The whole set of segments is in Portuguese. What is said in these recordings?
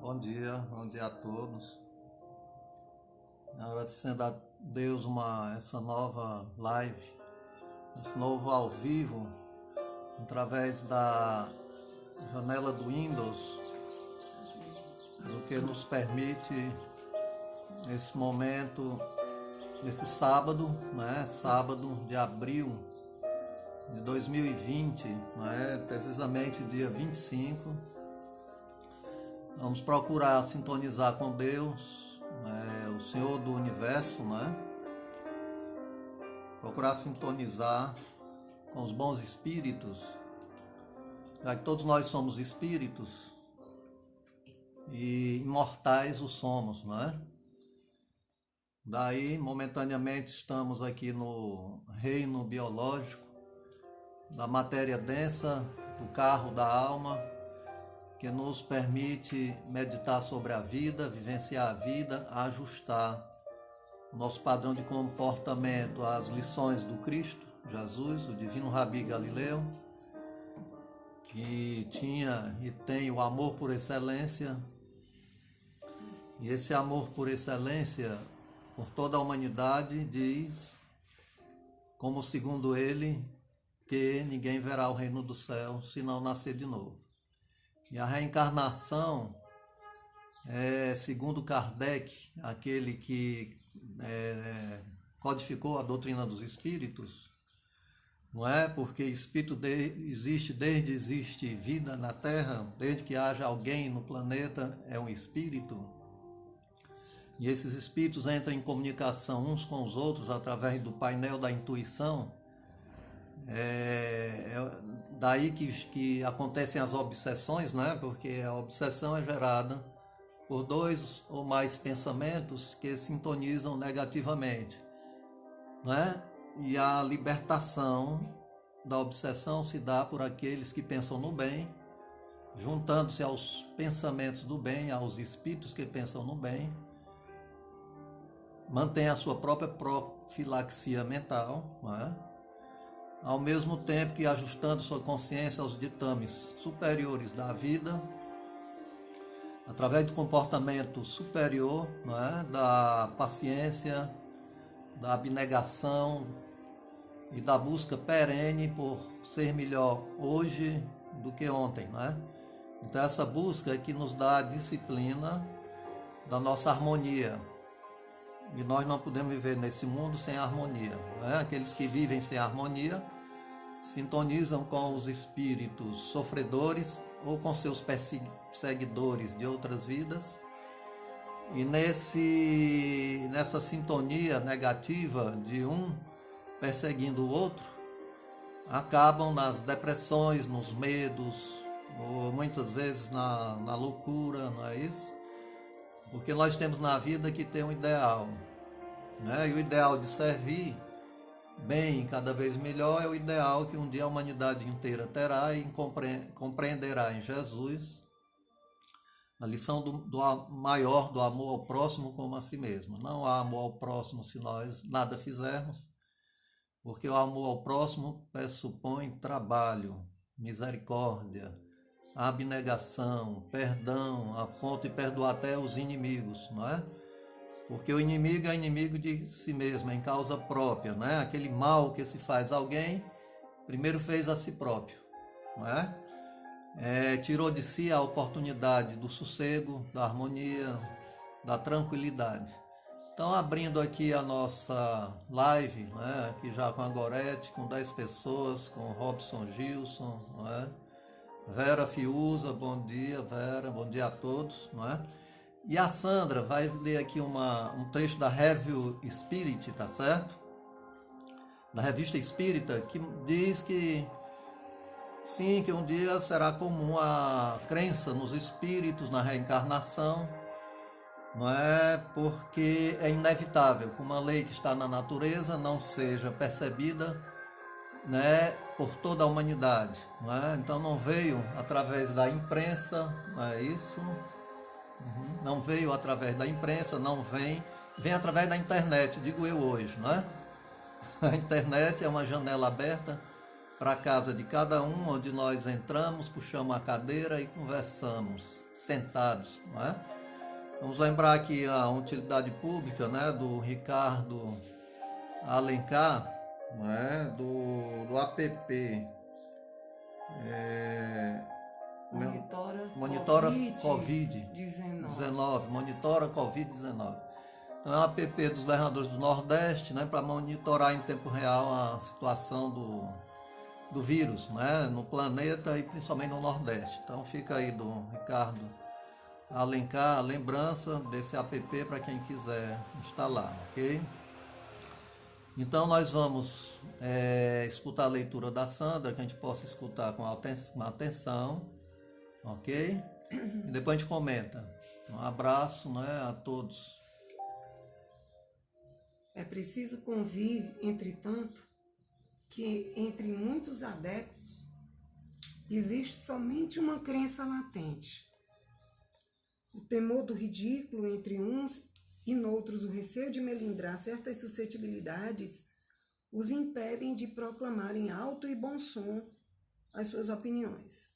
bom dia a todos. Agradecendo a Deus essa nova live, esse novo ao vivo, através da janela do Windows, o que nos permite esse momento, esse sábado, sábado de abril de 2020, precisamente dia 25, vamos procurar sintonizar com Deus, o Senhor do Universo, procurar sintonizar com os bons espíritos, já que todos nós somos espíritos e imortais o somos, Daí, momentaneamente, estamos aqui no reino biológico, da matéria densa, do carro da alma, que nos permite meditar sobre a vida, vivenciar a vida, ajustar o nosso padrão de comportamento às lições do Cristo, Jesus, o divino Rabi Galileu, que tinha e tem o amor por excelência, e esse amor por excelência por toda a humanidade diz, como segundo ele, que ninguém verá o reino do céu se não nascer de novo. E a reencarnação é, segundo Kardec, aquele que codificou a doutrina dos espíritos, não é? Porque espírito existe vida na Terra, desde que haja alguém no planeta, é um espírito. E esses espíritos entram em comunicação uns com os outros através do painel da intuição. Daí que acontecem as obsessões, Porque a obsessão é gerada por dois ou mais pensamentos que sintonizam negativamente, E a libertação da obsessão se dá por aqueles que pensam no bem, juntando-se aos pensamentos do bem, aos espíritos que pensam no bem, mantém a sua própria profilaxia mental, ao mesmo tempo que ajustando sua consciência aos ditames superiores da vida, através do comportamento superior, da paciência, da abnegação e da busca perene por ser melhor hoje do que ontem, Então essa busca é que nos dá a disciplina da nossa harmonia. E nós não podemos viver nesse mundo sem harmonia, Aqueles que vivem sem harmonia sintonizam com os espíritos sofredores ou com seus perseguidores de outras vidas, e nessa sintonia negativa de um perseguindo o outro, acabam nas depressões, nos medos, ou muitas vezes na loucura, não é isso? Porque nós temos na vida que ter um ideal, E o ideal de servir bem, cada vez melhor, é o ideal que um dia a humanidade inteira terá e compreenderá em Jesus a lição do maior do amor ao próximo como a si mesmo. Não há amor ao próximo se nós nada fizermos, porque o amor ao próximo pressupõe trabalho, misericórdia, abnegação, perdão, a ponto de perdoar até os inimigos, Porque o inimigo é inimigo de si mesmo, é em causa própria, Aquele mal que se faz a alguém, primeiro fez a si próprio, tirou de si a oportunidade do sossego, da harmonia, da tranquilidade. Então, abrindo aqui a nossa live, aqui já com a Gorete, com 10 pessoas, com Robson Gilson, Vera Fiuza, bom dia, Vera, bom dia a todos, E a Sandra vai ler aqui um trecho da Review Spirit, tá certo? Da Revista Espírita, que diz que sim, que um dia será comum a crença nos espíritos, na reencarnação, Porque é inevitável que uma lei que está na natureza não seja percebida, por toda a humanidade, Então não veio através da imprensa, não é isso? Não veio através da imprensa, não vem através da internet, digo eu hoje, A internet é uma janela aberta para a casa de cada um, onde nós entramos, puxamos a cadeira e conversamos, sentados, não é? Vamos lembrar aqui a utilidade pública, né, do Ricardo Alencar, não é? do app, Monitora Covid-19, Monitora Covid-19. Então é um app dos governadores do Nordeste, né, para monitorar em tempo real a situação do vírus, né, no planeta e principalmente no Nordeste. Então fica aí do Ricardo Alencar a lembrança desse app para quem quiser instalar, ok? Então nós vamos escutar a leitura da Sandra, que a gente possa escutar com atenção, ok? E depois a gente comenta. Um abraço, né, a todos. É preciso convir, entretanto, que entre muitos adeptos existe somente uma crença latente. O temor do ridículo entre uns e noutros o receio de melindrar certas suscetibilidades os impedem de proclamar em alto e bom som as suas opiniões.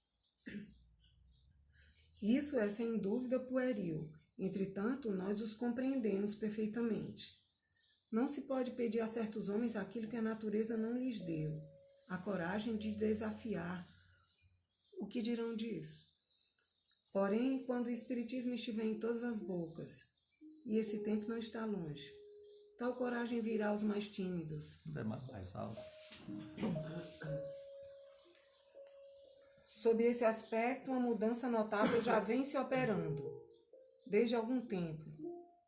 Isso é sem dúvida pueril, entretanto nós os compreendemos perfeitamente. Não se pode pedir a certos homens aquilo que a natureza não lhes deu, a coragem de desafiar. O que dirão disso? Porém, quando o Espiritismo estiver em todas as bocas, e esse tempo não está longe, tal coragem virá aos mais tímidos. Mais alto. Sob esse aspecto, uma mudança notável já vem se operando. Desde algum tempo.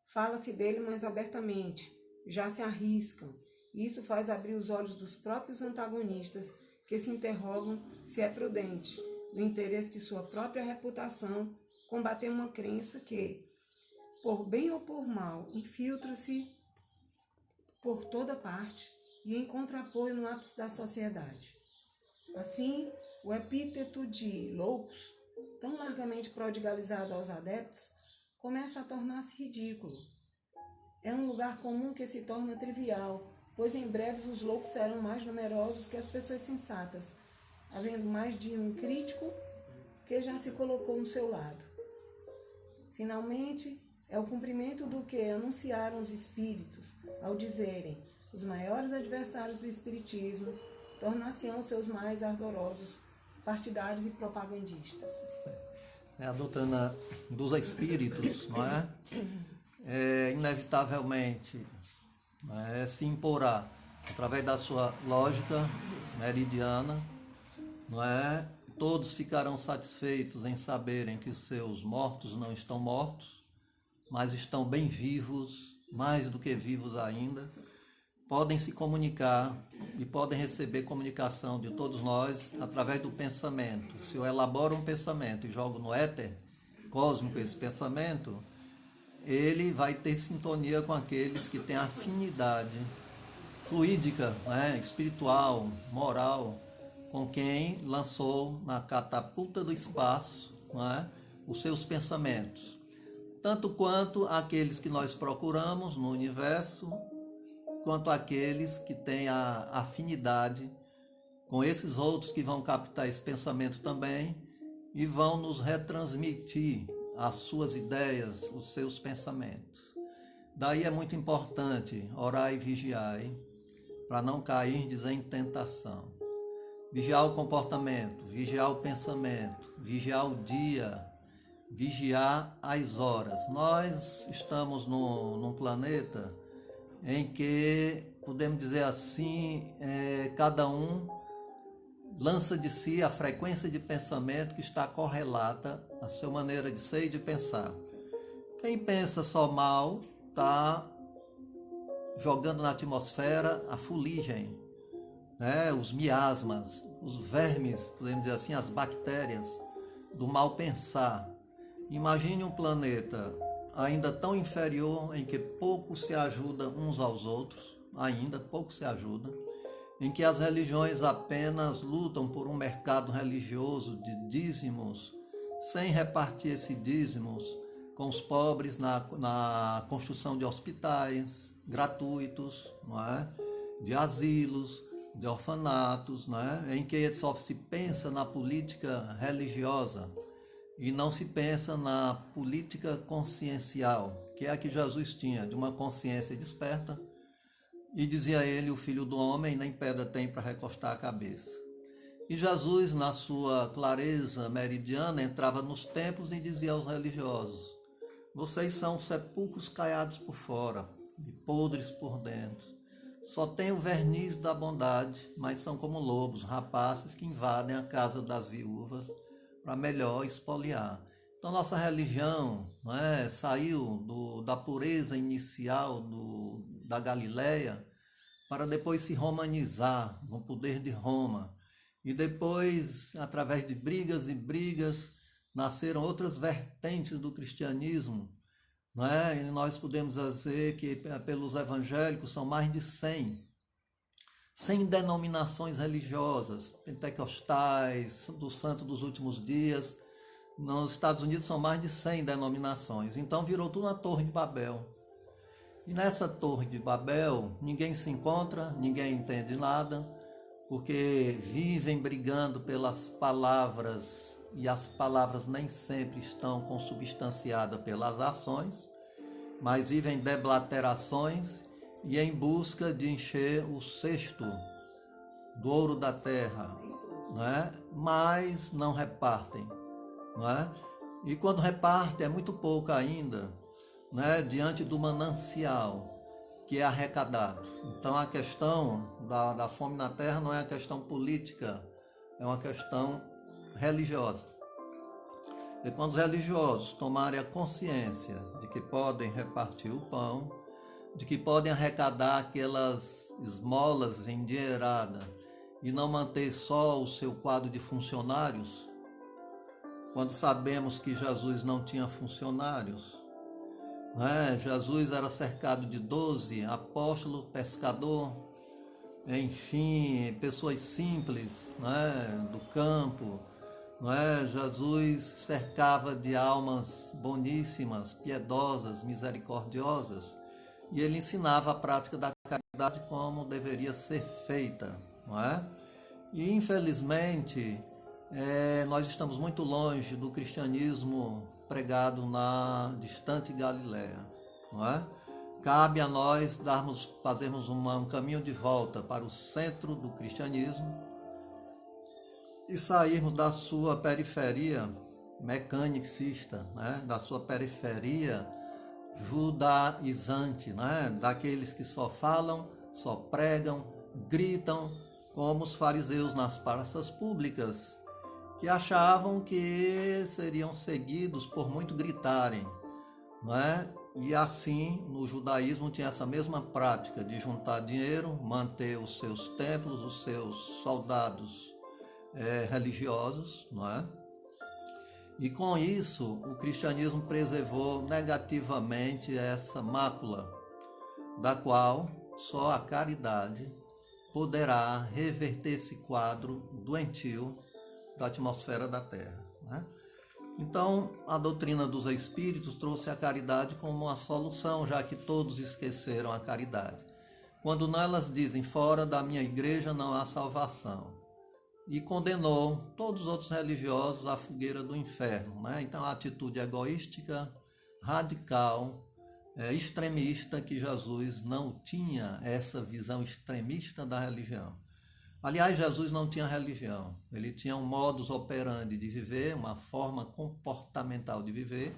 Fala-se dele mais abertamente, já se arriscam. Isso faz abrir os olhos dos próprios antagonistas, que se interrogam se é prudente, no interesse de sua própria reputação, combater uma crença que, por bem ou por mal, infiltra-se por toda parte e encontra apoio no ápice da sociedade. Assim, o epíteto de loucos, tão largamente prodigalizado aos adeptos, começa a tornar-se ridículo. É um lugar comum que se torna trivial, pois em breve os loucos serão mais numerosos que as pessoas sensatas, havendo mais de um crítico que já se colocou no seu lado. Finalmente, é o cumprimento do que anunciaram os espíritos ao dizerem: os maiores adversários do espiritismo tornar-se-ão seus mais ardorosos partidários e propagandistas. É a doutrina dos espíritos, não é? Inevitavelmente se imporá através da sua lógica meridiana, não é? Todos ficarão satisfeitos em saberem que seus mortos não estão mortos, mas estão bem vivos, mais do que vivos ainda, podem se comunicar e podem receber comunicação de todos nós através do pensamento. Se eu elaboro um pensamento e jogo no éter cósmico esse pensamento, ele vai ter sintonia com aqueles que têm afinidade fluídica, né, espiritual, moral, com quem lançou na catapulta do espaço, né, os seus pensamentos. Tanto quanto aqueles que nós procuramos no universo, quanto aqueles que têm a afinidade com esses outros que vão captar esse pensamento também e vão nos retransmitir as suas ideias, os seus pensamentos. Daí é muito importante orar e vigiar, para não cair em tentação. Vigiar o comportamento, vigiar o pensamento, vigiar o dia, vigiar as horas. Nós estamos num planeta em que, podemos dizer assim, cada um lança de si a frequência de pensamento que está correlata à sua maneira de ser e de pensar. Quem pensa só mal está jogando na atmosfera a fuligem, né? Os miasmas, os vermes, podemos dizer assim, as bactérias do mal pensar. Imagine um planeta ainda tão inferior, em que pouco se ajuda uns aos outros, ainda pouco se ajuda, em que as religiões apenas lutam por um mercado religioso de dízimos, sem repartir esses dízimos com os pobres na construção de hospitais gratuitos, não é? De asilos, de orfanatos, né? Em que só se pensa na política religiosa e não se pensa na política consciencial, que é a que Jesus tinha, de uma consciência desperta, e dizia ele, o Filho do Homem, nem pedra tem para recostar a cabeça. E Jesus, na sua clareza meridiana, entrava nos templos e dizia aos religiosos: vocês são sepulcros caiados por fora e podres por dentro. Só tem o verniz da bondade, mas são como lobos, rapaces que invadem a casa das viúvas para melhor espoliar. Então nossa religião, não é, saiu da pureza inicial da Galileia para depois se romanizar no poder de Roma. E depois, através de brigas e brigas, nasceram outras vertentes do cristianismo. Não é? E nós podemos dizer que pelos evangélicos são mais de 100 denominações religiosas, pentecostais, do Santo dos Últimos Dias. Nos Estados Unidos são mais de 100 denominações. Então virou tudo uma Torre de Babel. E nessa Torre de Babel ninguém se encontra, ninguém entende nada, porque vivem brigando pelas palavras, e as palavras nem sempre estão consubstanciadas pelas ações, mas vivem deblaterações e em busca de encher o cesto do ouro da terra, né? Mas não repartem, né? E quando repartem é muito pouco ainda, né? Diante do manancial que é arrecadado. Então a questão da fome na terra não é a questão política, é uma questão religiosa. E quando os religiosos tomarem a consciência de que podem repartir o pão, de que podem arrecadar aquelas esmolas endinheiradas e não manter só o seu quadro de funcionários, quando sabemos que Jesus não tinha funcionários, né? Jesus era cercado de 12 apóstolos, pescador, enfim, pessoas simples, né? Do campo, né? Jesus cercava de almas boníssimas, piedosas, misericordiosas, e ele ensinava a prática da caridade como deveria ser feita, não é? E infelizmente nós estamos muito longe do cristianismo pregado na distante Galileia, não é? Cabe a nós fazermos um caminho de volta para o centro do cristianismo e sairmos da sua periferia mecanicista, né? Da sua periferia judaizante, né? Daqueles que só falam, só pregam, gritam, como os fariseus nas praças públicas, que achavam que seriam seguidos por muito gritarem, não é? E assim, no judaísmo tinha essa mesma prática de juntar dinheiro, manter os seus templos, os seus soldados religiosos, não é? E com isso, o cristianismo preservou negativamente essa mácula, da qual só a caridade poderá reverter esse quadro doentio da atmosfera da Terra, né? Então, a doutrina dos Espíritos trouxe a caridade como uma solução, já que todos esqueceram a caridade. Quando elas dizem, fora da minha igreja não há salvação, e condenou todos os outros religiosos à fogueira do inferno, né? Então, a atitude egoística, radical, extremista, que Jesus não tinha essa visão extremista da religião. Aliás, Jesus não tinha religião, ele tinha um modus operandi de viver, uma forma comportamental de viver,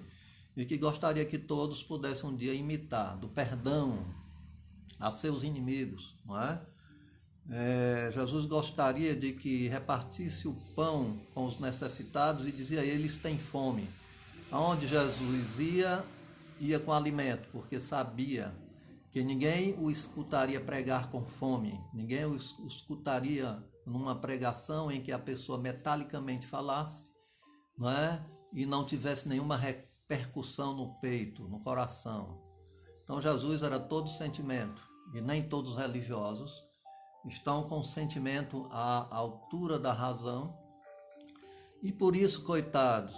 e que gostaria que todos pudessem um dia imitar, do perdão a seus inimigos, não é? Jesus gostaria de que repartisse o pão com os necessitados e dizia: eles têm fome. Aonde Jesus ia com alimento, porque sabia que ninguém o escutaria pregar com fome, ninguém o escutaria numa pregação em que a pessoa metalicamente falasse, não é? E não tivesse nenhuma repercussão no peito, no coração. Então Jesus era todo sentimento, e nem todos os religiosos estão com sentimento à altura da razão, e por isso, coitados,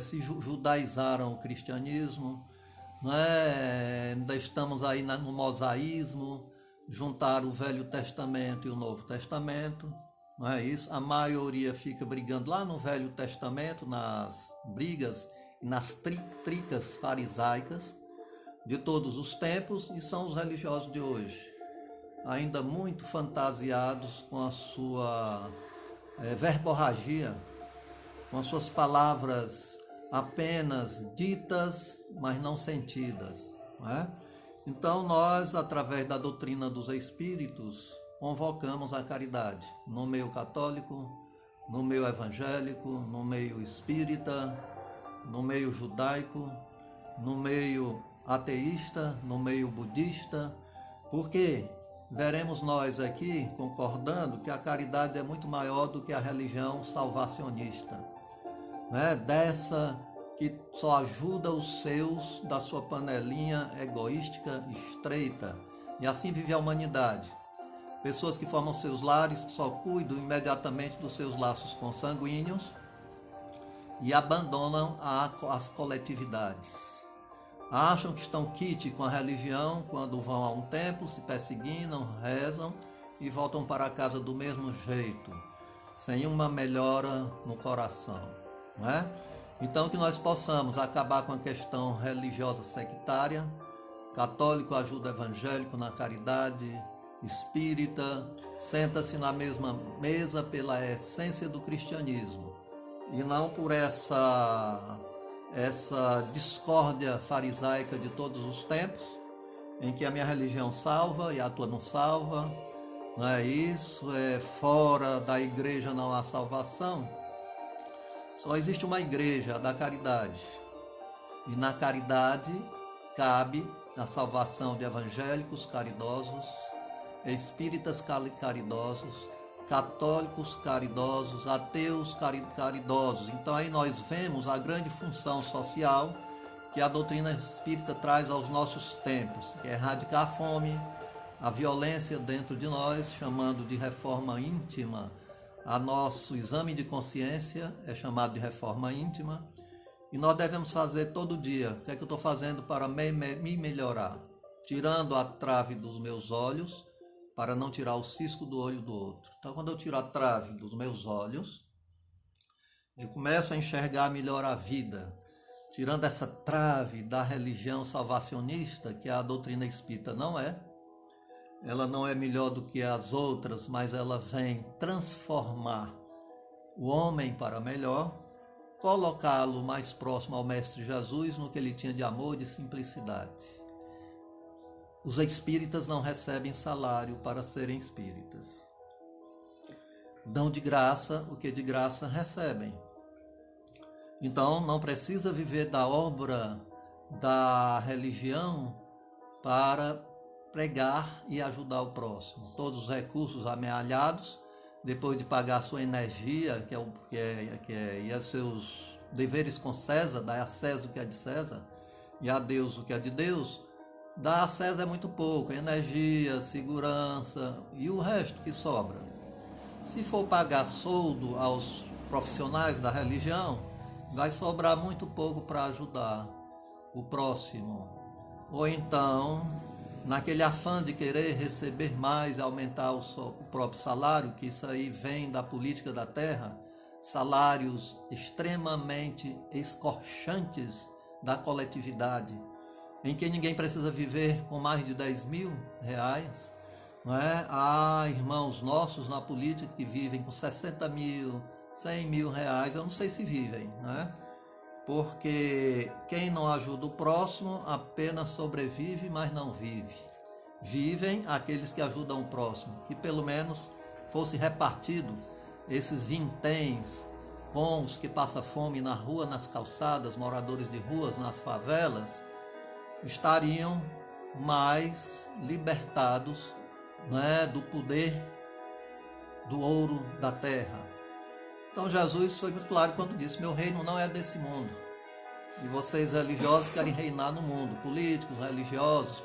se judaizaram o cristianismo, não é? Ainda estamos aí no mosaísmo, juntar o Velho Testamento e o Novo Testamento, não é isso? A maioria fica brigando lá no Velho Testamento, nas brigas e nas tricas farisaicas de todos os tempos, e são os religiosos de hoje, ainda muito fantasiados com a sua verborragia, com as suas palavras apenas ditas, mas não sentidas, não é? Então nós, através da doutrina dos Espíritos, convocamos a caridade no meio católico, no meio evangélico, no meio espírita, no meio judaico, no meio ateísta, no meio budista, porque veremos nós aqui concordando que a caridade é muito maior do que a religião salvacionista, né? Dessa que só ajuda os seus da sua panelinha egoística estreita. E assim vive a humanidade. Pessoas que formam seus lares só cuidam imediatamente dos seus laços consanguíneos e abandonam as coletividades. Acham que estão quite com a religião quando vão a um templo, se persignam, rezam e voltam para casa do mesmo jeito, sem uma melhora no coração, não é? Então que nós possamos acabar com a questão religiosa sectária, católico ajuda evangélico na caridade, espírita senta-se na mesma mesa pela essência do cristianismo e não por essa discórdia farisaica de todos os tempos, em que a minha religião salva e a tua não salva, não é isso? Fora da igreja não há salvação. Só existe uma igreja, a da caridade. E na caridade cabe a salvação de evangélicos caridosos, espíritas caridosos, católicos caridosos, ateus caridosos. Então aí nós vemos a grande função social que a doutrina espírita traz aos nossos tempos, que é erradicar a fome, a violência dentro de nós, chamando de reforma íntima. A nosso exame de consciência é chamado de reforma íntima, e nós devemos fazer todo dia. O que é que eu estou fazendo para me melhorar? Tirando a trave dos meus olhos, para não tirar o cisco do olho do outro. Então, quando eu tiro a trave dos meus olhos, eu começo a enxergar melhor a vida, tirando essa trave da religião salvacionista, que a doutrina espírita não é. Ela não é melhor do que as outras, mas ela vem transformar o homem para melhor, colocá-lo mais próximo ao Mestre Jesus no que ele tinha de amor e de simplicidade. Os espíritas não recebem salário para serem espíritas. Dão de graça o que de graça recebem. Então não precisa viver da obra da religião para pregar e ajudar o próximo. Todos os recursos amealhados, depois de pagar a sua energia, e os seus deveres com César, dá a César o que é de César, e a Deus o que é de Deus, dá a César é muito pouco, energia, segurança e o resto que sobra. Se for pagar soldo aos profissionais da religião, vai sobrar muito pouco para ajudar o próximo. Ou então, naquele afã de querer receber mais e aumentar o próprio salário, que isso aí vem da política da terra, salários extremamente escorchantes da coletividade, em que ninguém precisa viver com mais de 10 mil reais, não é? Há irmãos nossos na política que vivem com 60 mil, 100 mil reais, eu não sei se vivem, não é? Porque quem não ajuda o próximo apenas sobrevive, mas não vive. Vivem aqueles que ajudam o próximo, que pelo menos fosse repartido esses vinténs com os que passam fome na rua, nas calçadas, moradores de ruas, nas favelas, estariam mais libertados, né, do poder do ouro da terra. Então Jesus foi muito claro quando disse: meu reino não é desse mundo. E vocês religiosos querem reinar no mundo. Políticos religiosos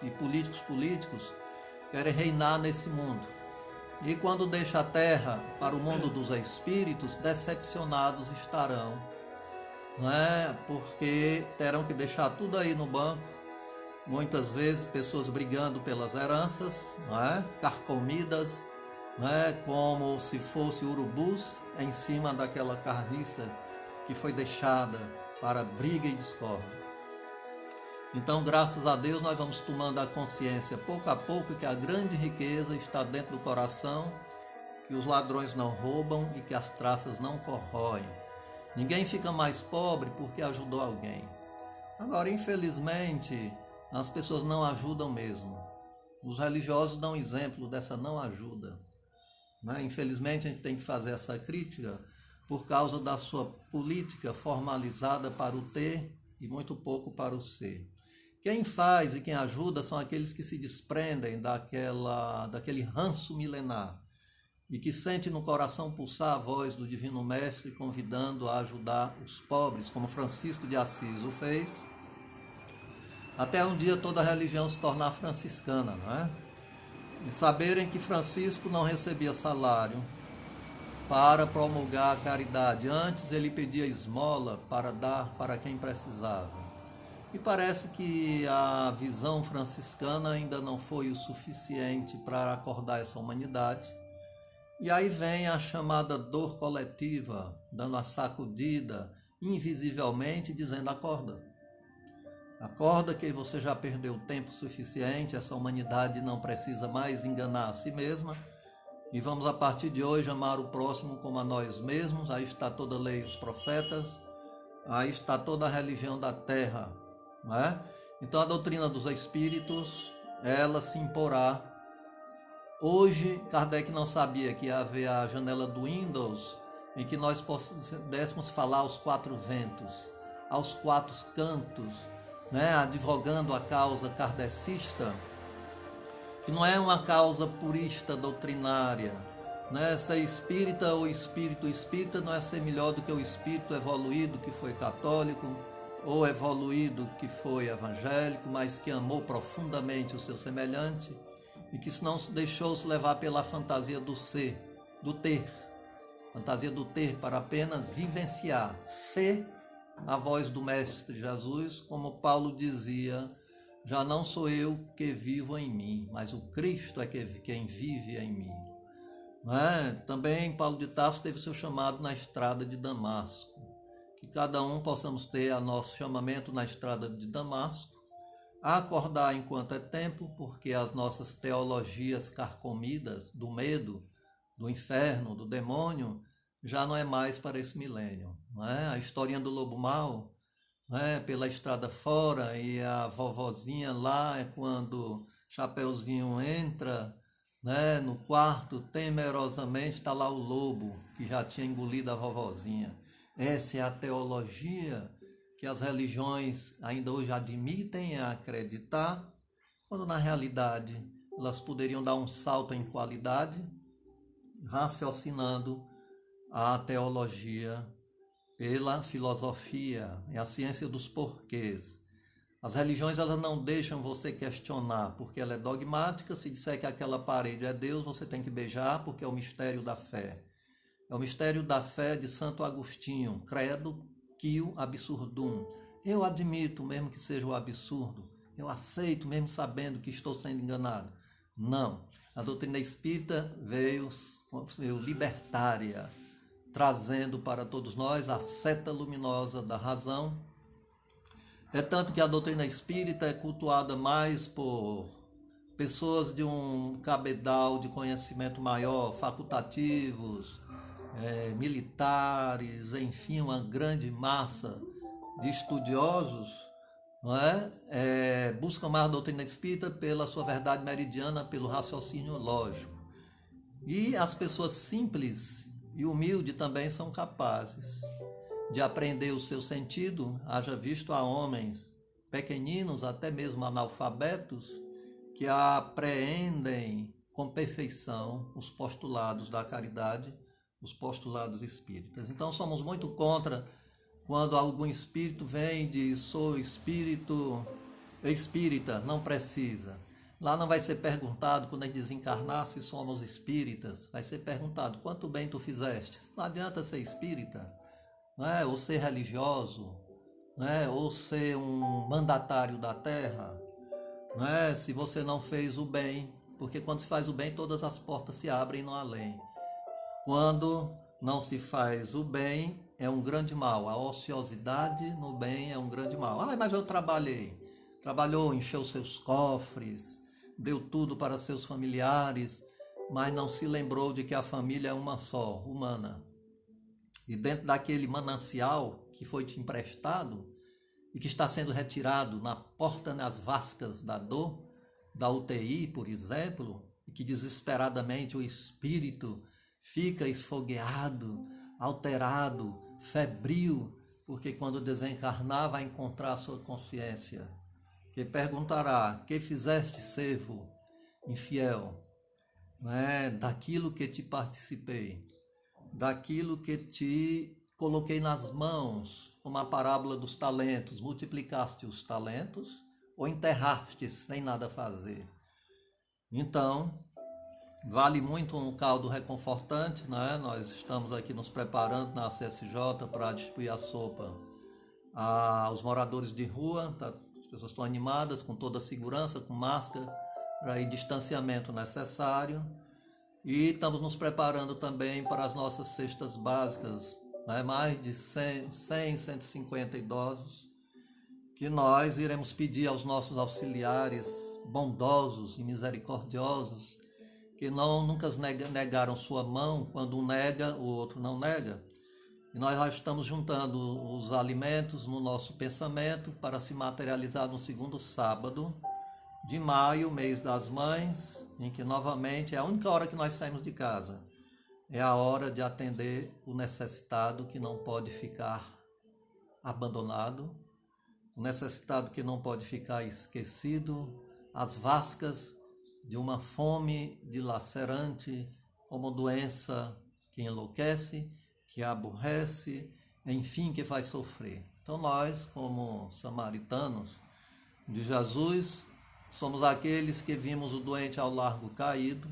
e políticos querem reinar nesse mundo. E quando deixa a terra para o mundo dos espíritos, decepcionados estarão, não é? Porque terão que deixar tudo aí no banco muitas vezes pessoas brigando pelas heranças, não é? Carcomidas, não é? Como se fosse urubus em cima daquela carniça que foi deixada para briga e discórdia. Então, graças a Deus, nós vamos tomando a consciência pouco a pouco que a grande riqueza está dentro do coração, que os ladrões não roubam e que as traças não corroem. Ninguém fica mais pobre porque ajudou alguém. Agora, infelizmente, as pessoas não ajudam mesmo. Os religiosos dão exemplo dessa não ajuda, né? Infelizmente, a gente tem que fazer essa crítica por causa da sua política formalizada para o ter e muito pouco para o ser. Quem faz e quem ajuda são aqueles que se desprendem daquele ranço milenar e que sente no coração pulsar a voz do Divino Mestre convidando a ajudar os pobres, como Francisco de Assis o fez, até um dia toda a religião se tornar franciscana, não é? E saberem que Francisco não recebia salário para promulgar a caridade, antes ele pedia esmola para dar para quem precisava. E parece que a visão franciscana ainda não foi o suficiente para acordar essa humanidade. E aí vem a chamada dor coletiva, dando a sacudida invisivelmente, dizendo: acorda. Acorda que você já perdeu tempo suficiente, essa humanidade não precisa mais enganar a si mesma. E vamos a partir de hoje amar o próximo como a nós mesmos. Aí está toda a lei e os profetas, aí está toda a religião da terra, não é? Então a doutrina dos espíritos, ela se imporá. Hoje, Kardec não sabia que ia haver a janela do Windows, em que nós pudéssemos falar aos quatro ventos, aos quatro cantos, né? Advogando a causa kardecista, que não é uma causa purista doutrinária, né? Ser espírita ou espírito espírita não é ser melhor do que o espírito evoluído que foi católico, ou evoluído que foi evangélico, mas que amou profundamente o seu semelhante e que não se deixou se levar pela fantasia do ser, do ter, fantasia do ter para apenas vivenciar, ser a voz do Mestre Jesus, como Paulo dizia: já não sou eu que vivo em mim, mas o Cristo é quem vive em mim. Não é? Também Paulo de Tarso teve seu chamado na estrada de Damasco. Que cada um possamos ter o nosso chamamento na estrada de Damasco, a acordar enquanto é tempo, porque as nossas teologias carcomidas do medo, do inferno, do demônio, já não é mais para esse milênio. Não é? A historinha do lobo mau, né, pela estrada fora, e a vovozinha lá é quando Chapeuzinho entra, né, no quarto, temerosamente está lá o lobo que já tinha engolido a vovozinha. Essa é a teologia que as religiões ainda hoje admitem a acreditar, quando na realidade elas poderiam dar um salto em qualidade, raciocinando a teologia pela filosofia e a ciência dos porquês. As religiões, elas não deixam você questionar, porque ela é dogmática. Se disser que aquela parede é Deus, você tem que beijar, porque é o mistério da fé. É o mistério da fé de Santo Agostinho, credo quio absurdum. Eu admito, mesmo que seja o absurdo. Eu aceito, mesmo sabendo que estou sendo enganado. Não. A doutrina espírita veio libertária, trazendo para todos nós a seta luminosa da razão. É tanto que a doutrina espírita é cultuada mais por pessoas de um cabedal de conhecimento maior, facultativos, militares, enfim, uma grande massa de estudiosos, não é? Buscam mais a doutrina espírita pela sua verdade meridiana, pelo raciocínio lógico. E as pessoas simples e humildes também são capazes de aprender o seu sentido. Haja visto a homens pequeninos, até mesmo analfabetos, que apreendem com perfeição os postulados da caridade, os postulados espíritas. Então somos muito contra quando algum espírito vem e diz: sou espírito espírita, não precisa. Lá não vai ser perguntado, quando a gente desencarnar, se somos espíritas, vai ser perguntado: quanto bem tu fizeste? Não adianta ser espírita, não é? Ou ser religioso, não é? Ou ser um mandatário da terra. não é? Se você não fez o bem, porque quando se faz o bem, todas as portas se abrem no além. Quando não se faz o bem, é um grande mal. A ociosidade no bem é um grande mal. Ah, mas eu trabalhei. Trabalhou, encheu seus cofres, deu tudo para seus familiares, mas não se lembrou de que a família é uma só, humana. E dentro daquele manancial que foi te emprestado e que está sendo retirado na porta nas vascas da dor, da UTI, por exemplo, e que desesperadamente o espírito fica esfogueado, alterado, febril, porque quando desencarnar vai encontrar a sua consciência, que perguntará: que fizeste, servo infiel, né? Daquilo que te participei, daquilo que te coloquei nas mãos, como a parábola dos talentos, multiplicaste os talentos ou enterraste sem nada fazer. Então, vale muito um caldo reconfortante, né? Nós estamos aqui nos preparando na CSJ para distribuir a sopa aos moradores de rua, tá? As pessoas estão animadas, com toda a segurança, com máscara e distanciamento necessário. E estamos nos preparando também para as nossas cestas básicas, né? Mais de 150 idosos, que nós iremos pedir aos nossos auxiliares bondosos e misericordiosos, que nunca negaram sua mão, quando um nega, o outro não nega. E nós já estamos juntando os alimentos no nosso pensamento para se materializar no segundo sábado de maio, mês das mães, em que novamente é a única hora que nós saímos de casa. É a hora de atender o necessitado que não pode ficar abandonado, o necessitado que não pode ficar esquecido, as vascas de uma fome dilacerante, como doença que enlouquece, que aborrece, enfim, que faz sofrer. Então nós, como samaritanos de Jesus, somos aqueles que vimos o doente ao largo caído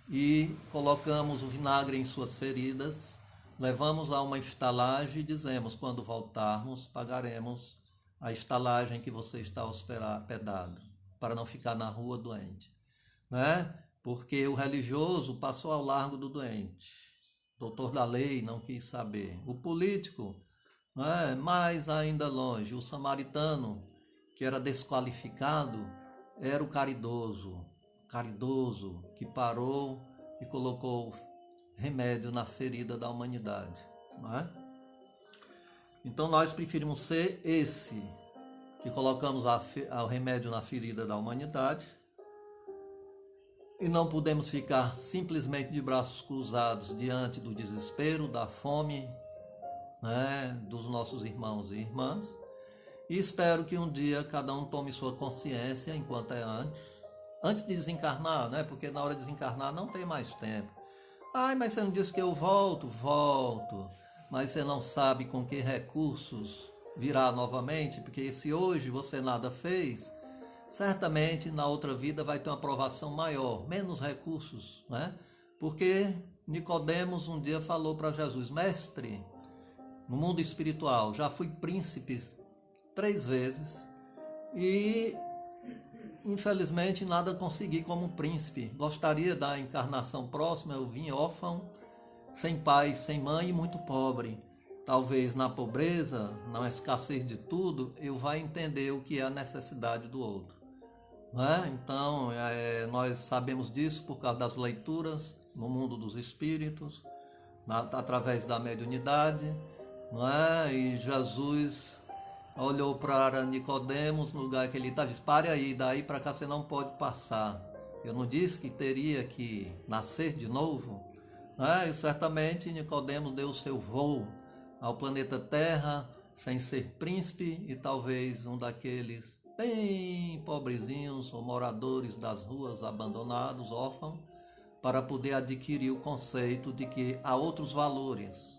e colocamos o vinagre em suas feridas, levamos a uma estalagem e dizemos: quando voltarmos, pagaremos a estalagem que você está hospedado, para não ficar na rua doente, né? Porque o religioso passou ao largo do doente, o doutor da lei não quis saber, o político, né? Mais ainda longe, o samaritano, que era desqualificado, era o caridoso que parou e colocou remédio na ferida da humanidade, não é? Então nós preferimos ser esse que colocamos o remédio na ferida da humanidade, e não podemos ficar simplesmente de braços cruzados diante do desespero, da fome, né, dos nossos irmãos e irmãs. E espero que um dia cada um tome sua consciência enquanto é antes de desencarnar, né? Porque na hora de desencarnar não tem mais tempo. Ai, mas você não disse que eu volto? Volto. Mas você não sabe com que recursos virá novamente, porque se hoje você nada fez, certamente na outra vida vai ter uma provação maior, menos recursos, né? Porque Nicodemos um dia falou para Jesus: mestre, no mundo espiritual já fui príncipe 3 vezes e infelizmente nada consegui como príncipe. Gostaria da encarnação próxima, eu vim órfão, sem pai, sem mãe e muito pobre. Talvez na pobreza, na escassez de tudo, eu vá entender o que é a necessidade do outro, né? Então, nós sabemos disso por causa das leituras no mundo dos espíritos, através da mediunidade, não é? E Jesus olhou para Nicodemos no lugar que ele estava, disse: pare aí, daí para cá você não pode passar. Eu não disse que teria que nascer de novo? E certamente Nicodemos deu o seu voo ao planeta Terra, sem ser príncipe, e talvez um daqueles bem pobrezinhos ou moradores das ruas, abandonados, órfãos, para poder adquirir o conceito de que há outros valores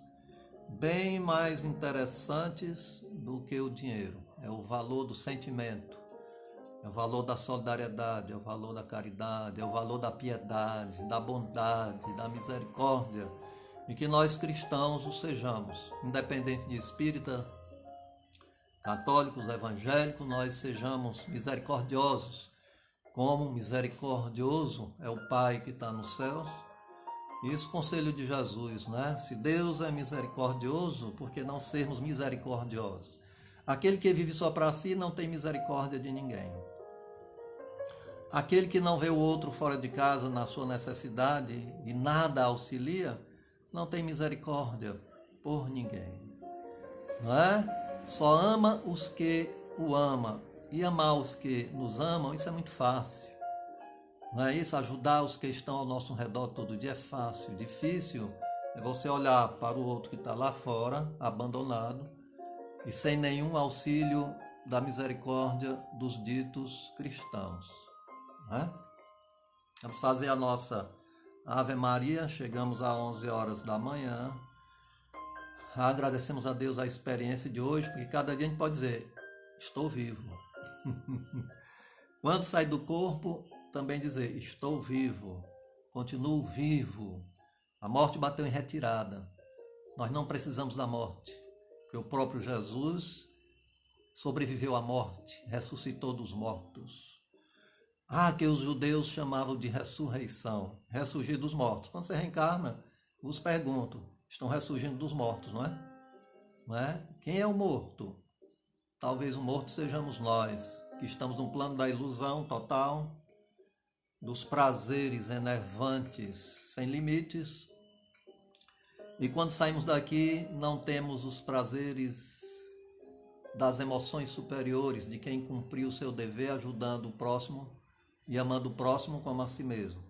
bem mais interessantes do que o dinheiro. É o valor do sentimento, é o valor da solidariedade, é o valor da caridade, é o valor da piedade, da bondade, da misericórdia, e que nós cristãos o sejamos, independente de espírita, católicos, evangélicos, nós sejamos misericordiosos como misericordioso é o Pai que está nos céus. Isso, conselho de Jesus, né? Se Deus é misericordioso, por que não sermos misericordiosos? Aquele que vive só para si não tem misericórdia de ninguém. Aquele que não vê o outro fora de casa na sua necessidade e nada auxilia, não tem misericórdia por ninguém. Não é? Só ama os que o amam. E amar os que nos amam, isso é muito fácil. Não é isso? Ajudar os que estão ao nosso redor todo dia é fácil. Difícil é você olhar para o outro que está lá fora, abandonado, e sem nenhum auxílio da misericórdia dos ditos cristãos. Não é? Vamos fazer a nossa Ave Maria. Chegamos às 11 horas da manhã. Agradecemos a Deus a experiência de hoje, porque cada dia a gente pode dizer, estou vivo. Quando sai do corpo, também dizer, estou vivo, continuo vivo. A morte bateu em retirada. Nós não precisamos da morte, porque o próprio Jesus sobreviveu à morte, ressuscitou dos mortos. Que os judeus chamavam de ressurreição, ressurgir dos mortos. Quando você reencarna, vos pergunto, estão ressurgindo dos mortos, não é? Não é? Quem é o morto? Talvez o morto sejamos nós, que estamos no plano da ilusão total, dos prazeres enervantes sem limites. E quando saímos daqui, não temos os prazeres das emoções superiores de quem cumpriu o seu dever ajudando o próximo e amando o próximo como a si mesmo.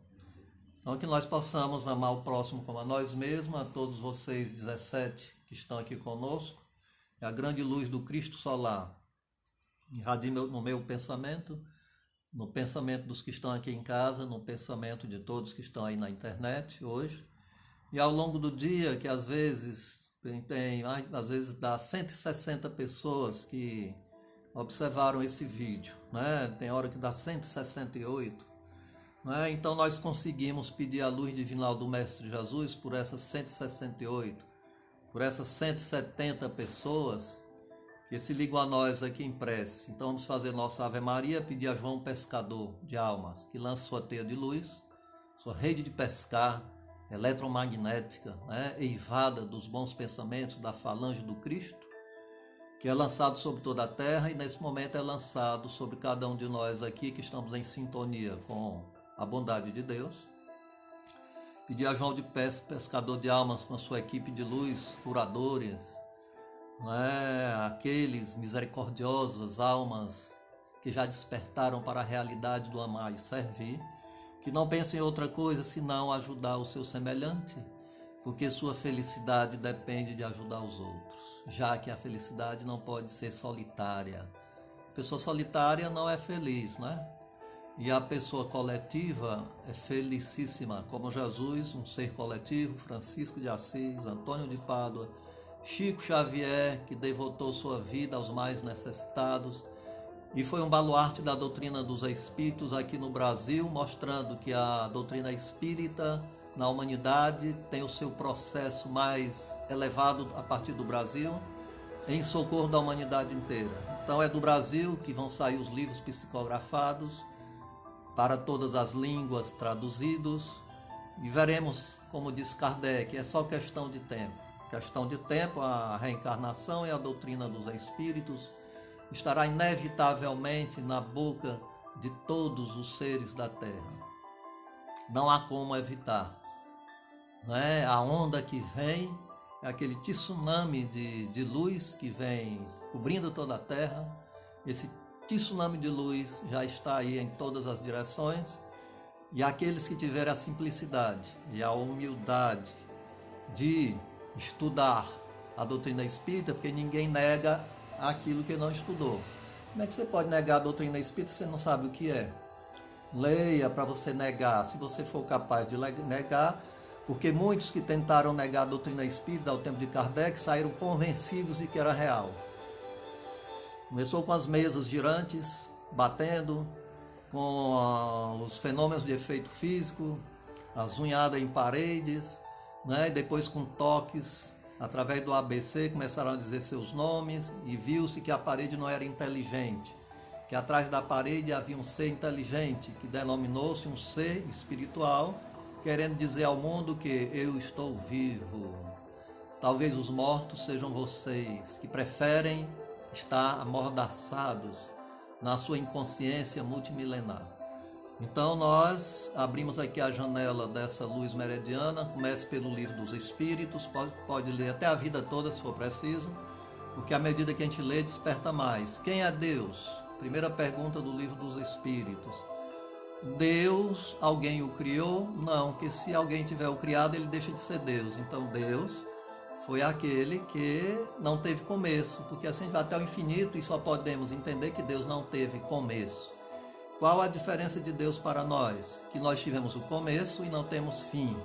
Então, que nós possamos amar o próximo como a nós mesmos, a todos vocês 17 que estão aqui conosco. É a grande luz do Cristo solar irradia no meu pensamento, no pensamento dos que estão aqui em casa, no pensamento de todos que estão aí na internet hoje. E ao longo do dia, que às vezes dá 160 pessoas que observaram esse vídeo, né? Tem hora que dá 168. Né? Então nós conseguimos pedir a luz divinal do Mestre Jesus por essas 168, por essas 170 pessoas que se ligam a nós aqui em prece. Então vamos fazer nossa Ave Maria, pedir a João Pescador de Almas, que lança sua teia de luz, sua rede de pescar eletromagnética, né, eivada dos bons pensamentos da falange do Cristo, que é lançado sobre toda a terra e nesse momento é lançado sobre cada um de nós aqui que estamos em sintonia com a bondade de Deus. Pedir a João de Pescador de Almas com a sua equipe de luz, curadores, né, aqueles misericordiosos almas que já despertaram para a realidade do amar e servir, que não pensem em outra coisa senão ajudar o seu semelhante, porque sua felicidade depende de ajudar os outros, já que a felicidade não pode ser solitária. A pessoa solitária não é feliz, né? E a pessoa coletiva é felicíssima, como Jesus, um ser coletivo, Francisco de Assis, Antônio de Pádua, Chico Xavier, que devotou sua vida aos mais necessitados, e foi um baluarte da doutrina dos espíritos aqui no Brasil, mostrando que a doutrina espírita na humanidade tem o seu processo mais elevado a partir do Brasil, em socorro da humanidade inteira. Então é do Brasil que vão sair os livros psicografados, para todas as línguas traduzidos, e veremos, como diz Kardec, é só questão de tempo. Questão de tempo, a reencarnação e a doutrina dos espíritos estará inevitavelmente na boca de todos os seres da Terra. Não há como evitar. Não é? A onda que vem é aquele tsunami de luz que vem cobrindo toda a Terra. Esse tsunami de luz já está aí em todas as direções. E aqueles que tiverem a simplicidade e a humildade de estudar a doutrina espírita, porque ninguém nega aquilo que não estudou. Como é que você pode negar a doutrina espírita se você não sabe o que é? Leia para você negar, se você for capaz de negar, porque muitos que tentaram negar a doutrina espírita ao tempo de Kardec saíram convencidos de que era real. Começou com as mesas girantes, batendo, com os fenômenos de efeito físico, as unhadas em paredes, né? E depois com toques, através do ABC, começaram a dizer seus nomes e viu-se que a parede não era inteligente, que atrás da parede havia um ser inteligente, que denominou-se um ser espiritual, querendo dizer ao mundo que eu estou vivo. Talvez os mortos sejam vocês, que preferem estar amordaçados na sua inconsciência multimilenar. Então nós abrimos aqui a janela dessa luz meridiana, comece pelo livro dos Espíritos, pode ler até a vida toda se for preciso, porque à medida que a gente lê, desperta mais. Quem é Deus? Primeira pergunta do livro dos Espíritos. Deus, alguém o criou? Não, porque se alguém tiver o criado, ele deixa de ser Deus. Então Deus foi aquele que não teve começo, porque assim vai até o infinito e só podemos entender que Deus não teve começo. Qual a diferença de Deus para nós? Que nós tivemos o começo e não temos fim,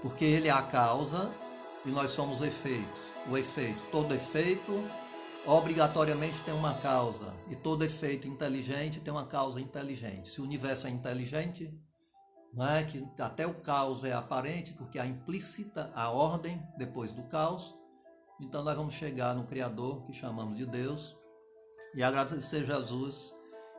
porque Ele é a causa e nós somos efeitos. O efeito, todo efeito obrigatoriamente tem uma causa, e todo efeito inteligente tem uma causa inteligente. Se o universo é inteligente, não é que até o caos é aparente, porque há implícita a ordem depois do caos. Então nós vamos chegar no Criador, que chamamos de Deus, e agradecer a Jesus.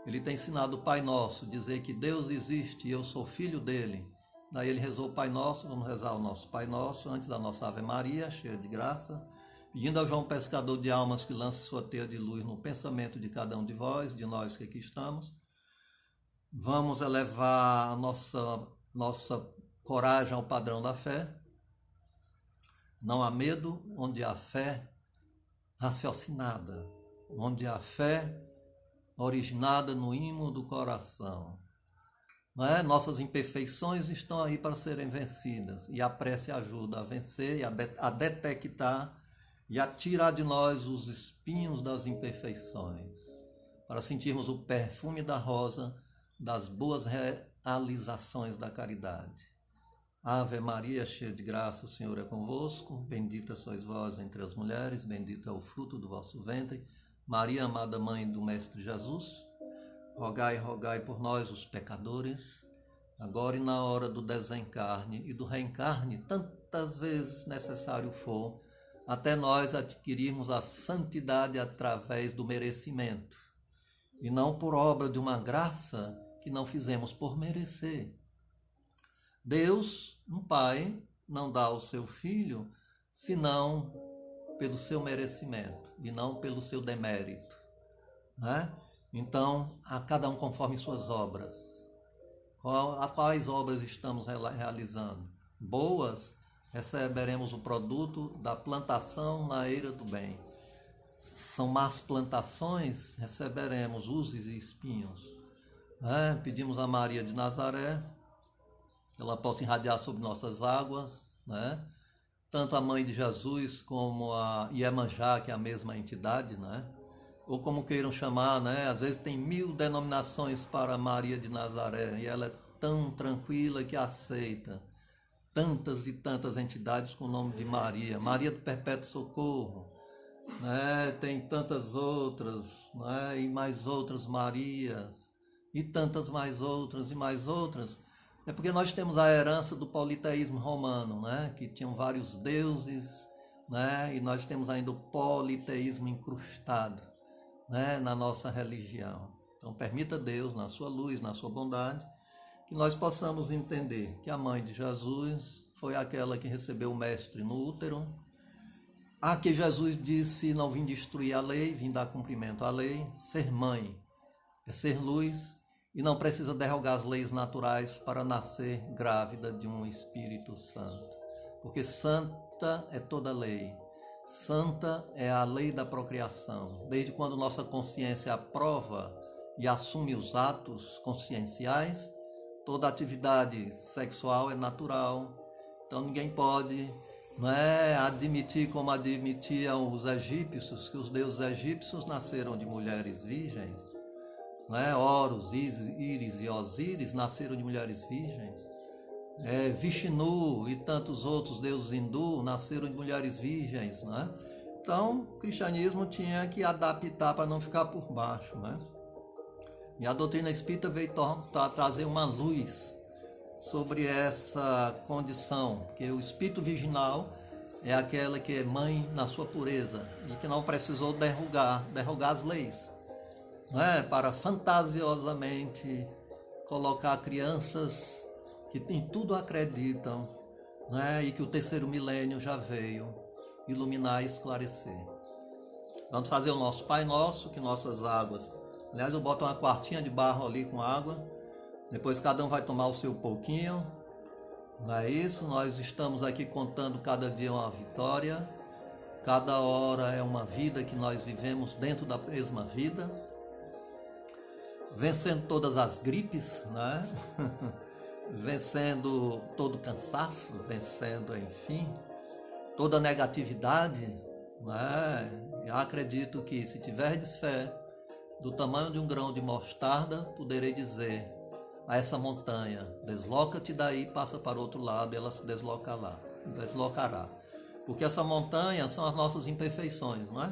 Ele tem ensinado o Pai Nosso, dizer que Deus existe e eu sou filho dele. Daí ele rezou o Pai Nosso, vamos rezar o nosso Pai Nosso, antes da nossa Ave Maria, cheia de graça, pedindo ao João Pescador de Almas que lance sua teia de luz no pensamento de cada um de vós, de nós que aqui estamos. Vamos elevar a nossa coragem ao padrão da fé. Não há medo onde há fé raciocinada, onde há fé originada no imo do coração. Não é? Nossas imperfeições estão aí para serem vencidas, e a prece ajuda a vencer e a detectar e a tirar de nós os espinhos das imperfeições, para sentirmos o perfume da rosa das boas realizações da caridade. Ave Maria, cheia de graça, o Senhor é convosco, bendita sois vós entre as mulheres, bendito é o fruto do vosso ventre. Maria, amada Mãe do Mestre Jesus, rogai, rogai por nós, os pecadores, agora e na hora do desencarne e do reencarne, tantas vezes necessário for, até nós adquirirmos a santidade através do merecimento, e não por obra de uma graça que não fizemos por merecer. Deus, um Pai, não dá ao seu Filho, senão pelo seu merecimento e não pelo seu demérito, né? Então, a cada um conforme suas obras. Quais obras estamos realizando? Boas, receberemos o produto da plantação na eira do bem. São más plantações, receberemos usos e espinhos. Né? Pedimos a Maria de Nazaré, que ela possa irradiar sobre nossas águas, né? Tanto a Mãe de Jesus como a Iemanjá, que é a mesma entidade, né? Ou como queiram chamar, né? Às vezes tem 1000 denominações para Maria de Nazaré, e ela é tão tranquila que aceita tantas e tantas entidades com o nome de Maria. Maria do Perpétuo Socorro, né? Tem tantas outras, né? E mais outras Marias, e tantas mais outras e mais outras. É porque nós temos a herança do politeísmo romano, né? Que tinham vários deuses, né? E nós temos ainda o politeísmo incrustado, né? Na nossa religião. Então permita Deus, na sua luz, na sua bondade, que nós possamos entender que a Mãe de Jesus foi aquela que recebeu o Mestre no útero, a que Jesus disse: não vim destruir a lei, vim dar cumprimento à lei. Ser mãe é ser luz, e não precisa derrogar as leis naturais para nascer grávida de um Espírito Santo. Porque santa é toda lei. Santa é a lei da procriação. Desde quando nossa consciência aprova e assume os atos conscienciais, toda atividade sexual é natural. Então ninguém pode, não é, admitir, como admitiam os egípcios, que os deuses egípcios nasceram de mulheres virgens. Né? Horus, Íris e Osíris nasceram de mulheres virgens. Vishnu e tantos outros deuses hindu nasceram de mulheres virgens. Né? Então, o cristianismo tinha que adaptar para não ficar por baixo. Né? E a doutrina espírita veio trazer uma luz sobre essa condição, que o espírito virginal é aquela que é mãe na sua pureza e que não precisou derrogar as leis. não é? Para fantasiosamente colocar crianças que em tudo acreditam, não é? E que o terceiro milênio já veio iluminar e esclarecer. Vamos fazer o nosso Pai Nosso, que nossas águas... Aliás, eu boto uma quartinha de barro ali com água. Depois cada um vai tomar o seu pouquinho. Não é isso? Nós estamos aqui contando cada dia uma vitória. Cada hora é uma vida que nós vivemos dentro da mesma vida. Vencendo todas as gripes, né? Vencendo todo cansaço, vencendo, enfim, toda negatividade, né? Eu acredito que se tiverdes fé do tamanho de um grão de mostarda, poderei dizer a essa montanha, desloca-te daí, passa para o outro lado, e ela se deslocará. Porque essa montanha são as nossas imperfeições, não é?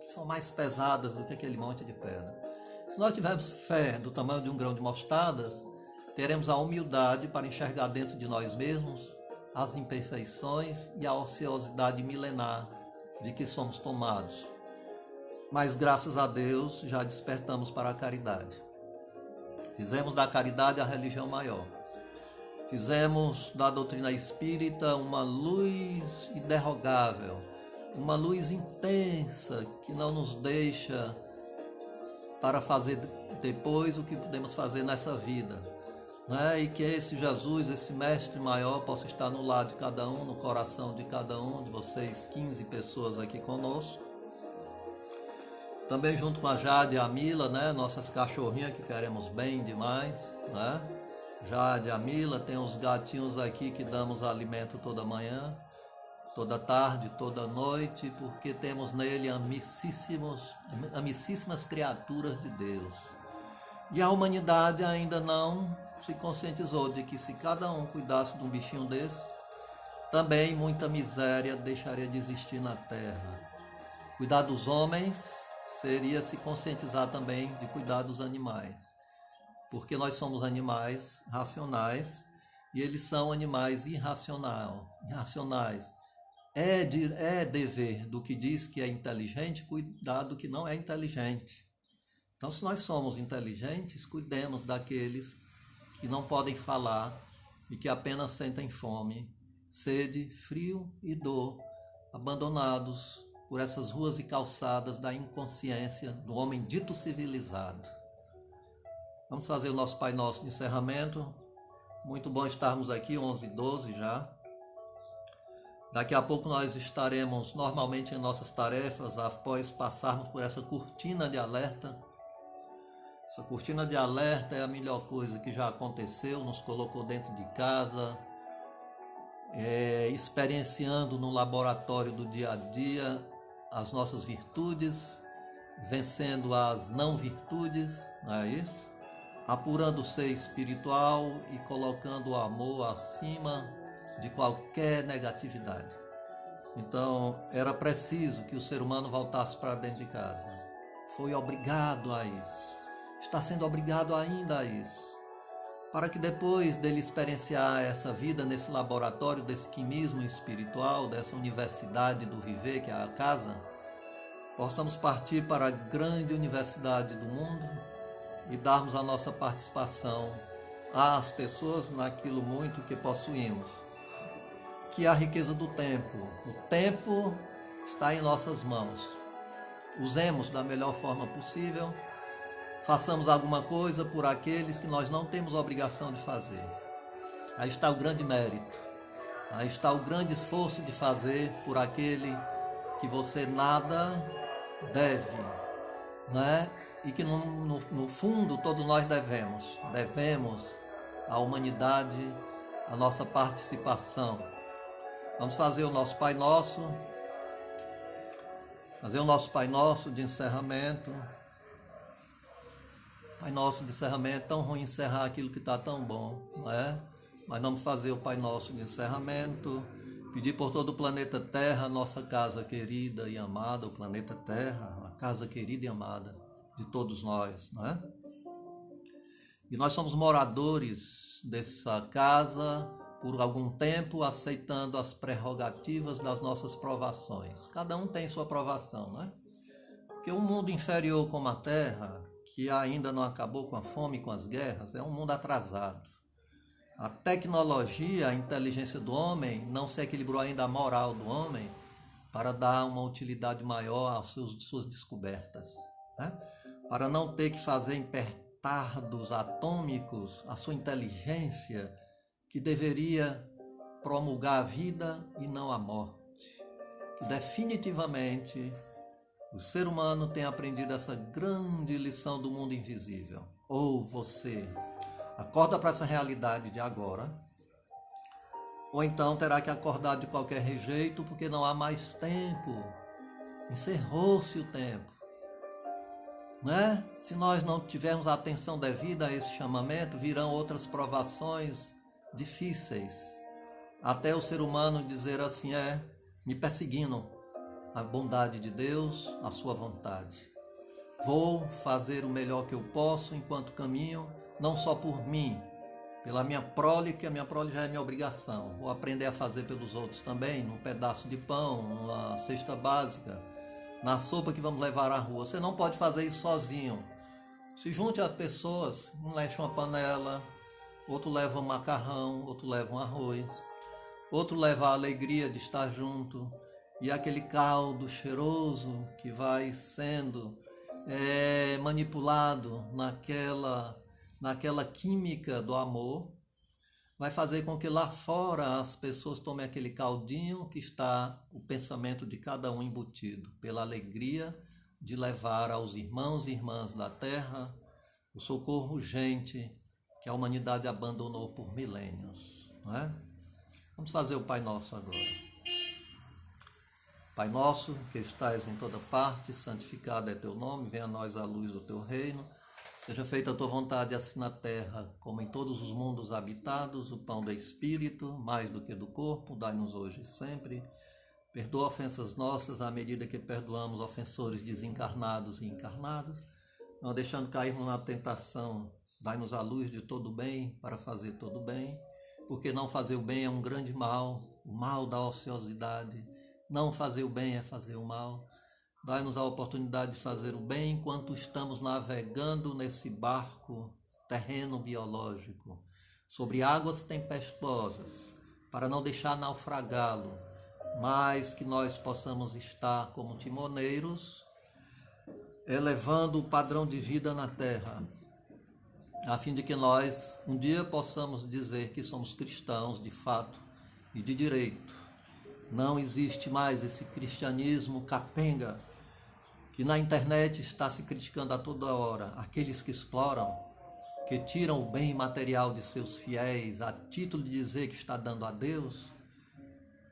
Que são mais pesadas do que aquele monte de pedra. Se nós tivermos fé do tamanho de um grão de mostardas, teremos a humildade para enxergar dentro de nós mesmos as imperfeições e a ociosidade milenar de que somos tomados. Mas graças a Deus já despertamos para a caridade. Fizemos da caridade a religião maior. Fizemos da doutrina espírita uma luz inderrogável, uma luz intensa que não nos deixa para fazer depois o que podemos fazer nessa vida. Né? E que esse Jesus, esse mestre maior, possa estar no lado de cada um, no coração de cada um de vocês, 15 pessoas aqui conosco. Também junto com a Jade e a Mila, né? Nossas cachorrinhas que queremos bem demais, né? Jade e a Mila, tem os gatinhos aqui que damos alimento toda manhã, toda tarde, toda noite, porque temos nele amicíssimas criaturas de Deus. E a humanidade ainda não se conscientizou de que se cada um cuidasse de um bichinho desse, também muita miséria deixaria de existir na Terra. Cuidar dos homens seria se conscientizar também de cuidar dos animais, porque nós somos animais racionais e eles são animais irracionais. É dever do que diz que é inteligente cuidar do que não é inteligente. Então, se nós somos inteligentes, cuidemos daqueles que não podem falar e que apenas sentem fome, sede, frio e dor, abandonados por essas ruas e calçadas da inconsciência do homem dito civilizado. Vamos fazer o nosso Pai Nosso de encerramento. Muito bom estarmos aqui, 11h12 já. Daqui a pouco nós estaremos normalmente em nossas tarefas, após passarmos por essa cortina de alerta. Essa cortina de alerta é a melhor coisa que já aconteceu, nos colocou dentro de casa, experienciando no laboratório do dia a dia as nossas virtudes, vencendo as não virtudes, não é isso? Apurando o ser espiritual e colocando o amor acima de qualquer negatividade. Então, era preciso que o ser humano voltasse para dentro de casa. Foi obrigado a isso. Está sendo obrigado ainda a isso. Para que depois dele experienciar essa vida nesse laboratório desse quimismo espiritual, dessa universidade do viver, que é a casa, possamos partir para a grande universidade do mundo e darmos a nossa participação às pessoas naquilo muito que possuímos, que é a riqueza do tempo. O tempo está em nossas mãos. Usemos da melhor forma possível. Façamos alguma coisa por aqueles que nós não temos obrigação de fazer. Aí está o grande mérito. Aí está o grande esforço de fazer por aquele que você nada deve, né? E que no fundo todos nós devemos. Devemos à humanidade a nossa participação. Vamos fazer o nosso Pai Nosso. Fazer o nosso Pai Nosso de encerramento. Pai Nosso de encerramento, tão ruim encerrar aquilo que está tão bom, não é? Mas vamos fazer o Pai Nosso de encerramento, pedir por todo o planeta Terra, nossa casa querida e amada, o planeta Terra, a casa querida e amada de todos nós, não é? E nós somos moradores dessa casa por algum tempo, aceitando as prerrogativas das nossas provações. Cada um tem sua provação, não é? Porque um mundo inferior como a Terra, que ainda não acabou com a fome e com as guerras, é um mundo atrasado. A tecnologia, a inteligência do homem não se equilibrou ainda a moral do homem para dar uma utilidade maior às suas descobertas, né? Para não ter que fazer em petardos atômicos a sua inteligência, que deveria promulgar a vida e não a morte. Que definitivamente o ser humano tem aprendido essa grande lição do mundo invisível. Ou você acorda para essa realidade de agora, ou então terá que acordar de qualquer jeito, porque não há mais tempo. Encerrou-se o tempo, né? Se nós não tivermos a atenção devida a esse chamamento, virão outras provações difíceis, até o ser humano dizer assim, me perseguindo a bondade de Deus, a sua vontade. Vou fazer o melhor que eu posso enquanto caminho, não só por mim, pela minha prole, que a minha prole já é minha obrigação. Vou aprender a fazer pelos outros também, num pedaço de pão, numa cesta básica, na sopa que vamos levar à rua. Você não pode fazer isso sozinho. Se junte a pessoas, um leva uma panela, outro leva um macarrão, outro leva um arroz, outro leva a alegria de estar junto, e aquele caldo cheiroso que vai sendo manipulado naquela química do amor, vai fazer com que lá fora as pessoas tomem aquele caldinho que está o pensamento de cada um embutido, pela alegria de levar aos irmãos e irmãs da terra o socorro urgente que a humanidade abandonou por milênios, não é? Vamos fazer o Pai Nosso agora. Pai nosso, que estais em toda parte, santificado é teu nome, venha a nós a luz do teu reino. Seja feita a tua vontade, assim na terra, como em todos os mundos habitados, o pão do Espírito, mais do que do corpo, dai-nos hoje e sempre. Perdoa ofensas nossas, à medida que perdoamos ofensores desencarnados e encarnados, não deixando cairmos na tentação. Dai-nos a luz de todo o bem, para fazer todo o bem, porque não fazer o bem é um grande mal, o mal da ociosidade. Não fazer o bem é fazer o mal. Dai-nos a oportunidade de fazer o bem enquanto estamos navegando nesse barco terreno biológico, sobre águas tempestuosas, para não deixar naufragá-lo, mas que nós possamos estar como timoneiros, elevando o padrão de vida na terra, a fim de que nós um dia possamos dizer que somos cristãos de fato e de direito. Não existe mais esse cristianismo capenga que na internet está se criticando a toda hora. Aqueles que exploram, que tiram o bem material de seus fiéis a título de dizer que está dando a Deus,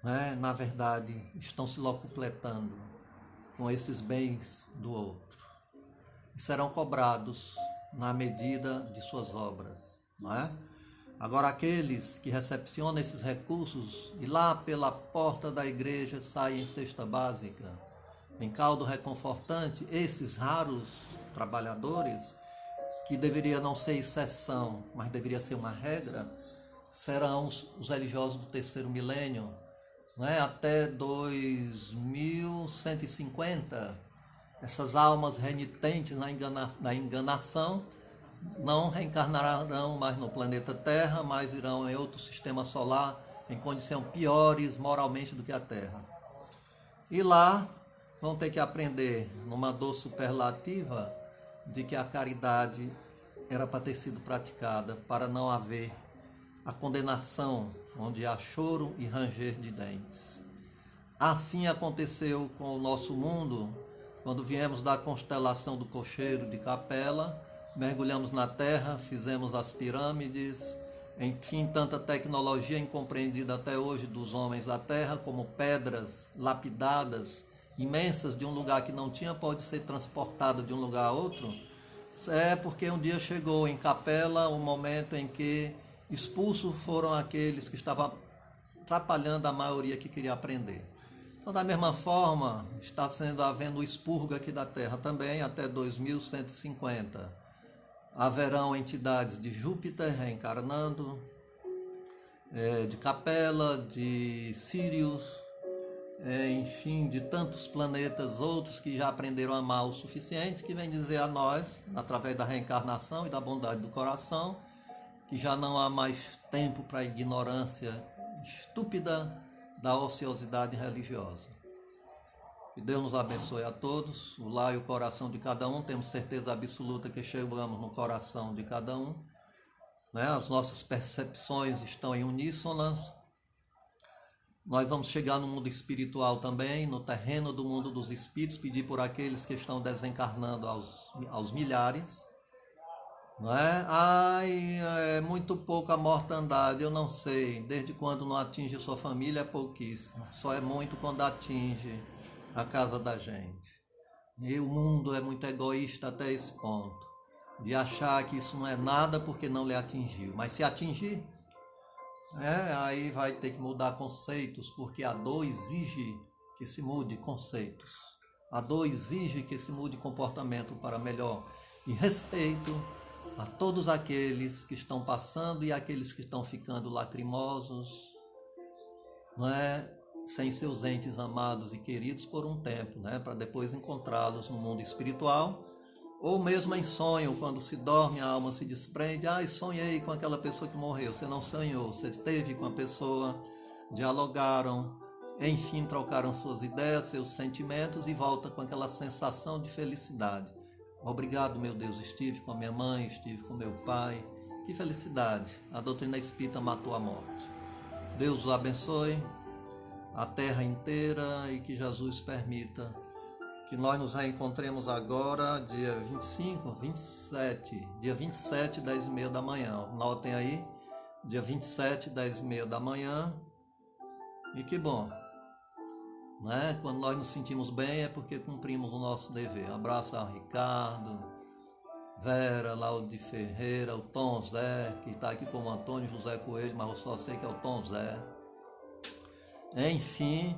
né? Na verdade, estão se locupletando com esses bens do outro. E serão cobrados na medida de suas obras, não é? Agora, aqueles que recepcionam esses recursos e lá pela porta da igreja saem em cesta básica, em caldo reconfortante, esses raros trabalhadores, que deveria não ser exceção, mas deveria ser uma regra, serão os religiosos do terceiro milênio, né? Até 2150, essas almas renitentes na enganação, não reencarnarão mais no planeta Terra, mas irão em outro sistema solar, em condições piores moralmente do que a Terra. E lá vão ter que aprender, numa dor superlativa, de que a caridade era para ter sido praticada, para não haver a condenação, onde há choro e ranger de dentes. Assim aconteceu com o nosso mundo, quando viemos da constelação do Cocheiro de Capela, mergulhamos na terra, fizemos as pirâmides, enfim, tanta tecnologia incompreendida até hoje dos homens da terra, como pedras lapidadas, imensas, de um lugar que não tinha, pode ser transportada de um lugar a outro. É porque um dia chegou em Capela o momento em que expulsos foram aqueles que estavam atrapalhando a maioria que queria aprender. Então, da mesma forma, está havendo o expurgo aqui da Terra também, até 2150. Haverão entidades de Júpiter reencarnando, de Capela, de Sírios, enfim, de tantos planetas, outros que já aprenderam a amar o suficiente, que vem dizer a nós, através da reencarnação e da bondade do coração, que já não há mais tempo para a ignorância estúpida da ociosidade religiosa. Que Deus nos abençoe a todos, o lar e o coração de cada um, temos certeza absoluta que chegamos no coração de cada um, né? As nossas percepções estão em uníssonas. Nós vamos chegar no mundo espiritual também, no terreno do mundo dos espíritos, pedir por aqueles que estão desencarnando aos milhares. Não é? Ai, é muito pouco a mortandade, eu não sei. Desde quando não atinge sua família é pouquíssimo. Só é muito quando atinge a casa da gente. E o mundo é muito egoísta até esse ponto, de achar que isso não é nada porque não lhe atingiu. Mas se atingir, aí vai ter que mudar conceitos, porque a dor exige que se mude conceitos. A dor exige que se mude comportamento para melhor. E respeito a todos aqueles que estão passando e aqueles que estão ficando lacrimosos, não é? Sem seus entes amados e queridos por um tempo, né? Para depois encontrá-los no mundo espiritual, ou mesmo em sonho, quando se dorme, a alma se desprende. Sonhei com aquela pessoa que morreu. Você não sonhou, você esteve com a pessoa, dialogaram, enfim, trocaram suas ideias, seus sentimentos e volta com aquela sensação de felicidade. Obrigado, meu Deus, estive com a minha mãe, estive com meu pai. Que felicidade! A doutrina espírita matou a morte. Deus os abençoe, a terra inteira, e que Jesus permita que nós nos reencontremos agora, dia 27, 10h30 da manhã. Notem aí, dia 27, 10h30 da manhã. E que bom, né? Quando nós nos sentimos bem é porque cumprimos o nosso dever. Abraço ao Ricardo, Vera, Laude Ferreira, o Tom Zé, que está aqui como Antônio José Coelho, mas eu só sei que é o Tom Zé. Enfim,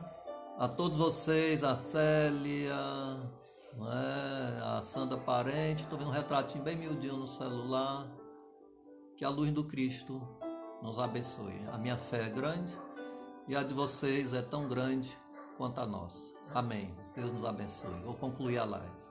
a todos vocês, a Célia, né? A Sandra Parente, estou vendo um retratinho bem miudinho no celular. Que a luz do Cristo nos abençoe. A minha fé é grande e a de vocês é tão grande quanto a nossa. Amém. Deus nos abençoe. Vou concluir a live.